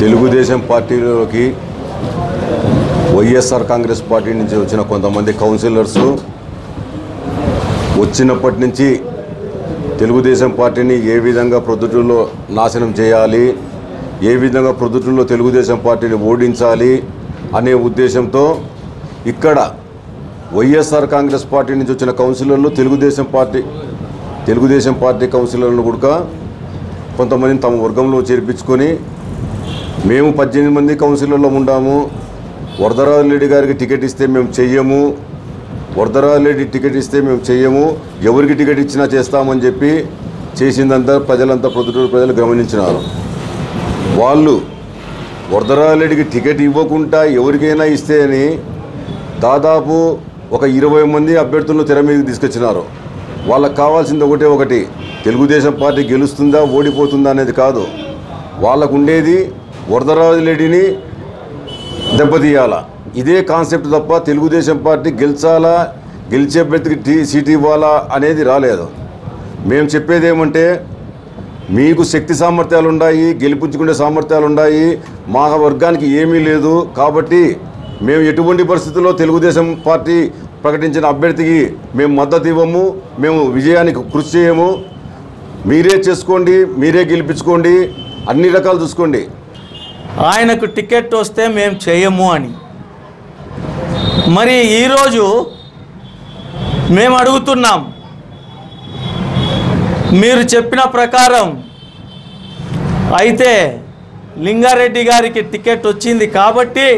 తెలుగుదేశం పార్టీలోకి వైఎస్ఆర్ కాంగ్రెస్ పార్టీ నుంచి వచ్చిన కొంతమంది కౌన్సిలర్స్ వచ్చినప్పటి నుంచి తెలుగుదేశం పార్టీని ఏ విధంగా ప్రొద్దుటూరులో నాశనం చేయాలి, ఏ విధంగా ప్రొద్దుటూరులో తెలుగుదేశం పార్టీని ఓడించాలి అనే ఉద్దేశంతో ఇక్కడ వైఎస్ఆర్ కాంగ్రెస్ పార్టీ నుంచి వచ్చిన కౌన్సిలర్లు తెలుగుదేశం పార్టీ కౌన్సిలర్లను కూడా కొంతమందిని తమ వర్గంలో చేర్పించుకొని మేము 18 మంది కౌన్సిలర్లో ఉన్నాము, వరదరాజరెడ్డి గారికి టికెట్ ఇస్తే మేము చెయ్యము, వరదరాజరెడ్డి టికెట్ ఇస్తే మేము చెయ్యము, ఎవరికి టికెట్ ఇచ్చినా చేస్తామని చెప్పి చేసిందంతా ప్రజలంతా ప్రొద్దుటూరు ప్రజలు గమనించినారు. వాళ్ళు వరదరాజరెడ్డికి టికెట్ ఇవ్వకుండా ఎవరికైనా ఇస్తే అని దాదాపు ఒక 20 మంది అభ్యర్థులను తెర మీదకి తీసుకొచ్చినారు. వాళ్ళకు కావాల్సింది ఒకటి, తెలుగుదేశం పార్టీ గెలుస్తుందా ఓడిపోతుందా అనేది కాదు, వాళ్ళకు ఉండేది వరదరాజరెడ్డిని దెబ్బతీయాలా. ఇదే కాన్సెప్ట్ తప్ప తెలుగుదేశం పార్టీ గెలిచాలా, గెలిచే అభ్యర్థికి సీట్ ఇవ్వాలా అనేది రాలేదు. మేము చెప్పేది ఏమంటే మీకు శక్తి సామర్థ్యాలు ఉన్నాయి, గెలిపించుకునే సామర్థ్యాలు ఉన్నాయి, మా వర్గానికి ఏమీ లేదు. కాబట్టి మేము ఎటువంటి పరిస్థితుల్లో తెలుగుదేశం పార్టీ ప్రకటించిన అభ్యర్థికి మేము మద్దతు ఇవ్వము, మేము విజయానికి కృషి చేయము. మీరే చేసుకోండి, మీరే గెలిపించుకోండి, అన్ని రకాలు చూసుకోండి. ఆయనకు టికెట్ వస్తే మేము చేయము అని మరి ఈరోజు మేము అడుగుతున్నాం. మీరు చెప్పిన ప్రకారం అయితే లింగారెడ్డి గారికి టికెట్ వచ్చింది కాబట్టి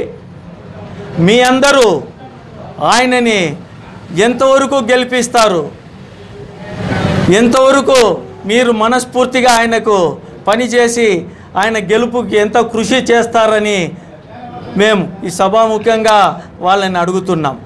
మీ అందరూ ఆయనని ఎంతవరకు గెలిపిస్తారు, ఎంతవరకు మీరు మనస్ఫూర్తిగా ఆయనకు పనిచేసి ఆయన గెలుపుకి ఎంత కృషి చేస్తారని మేము ఈ సభాముఖంగా వాళ్ళని అడుగుతున్నాం.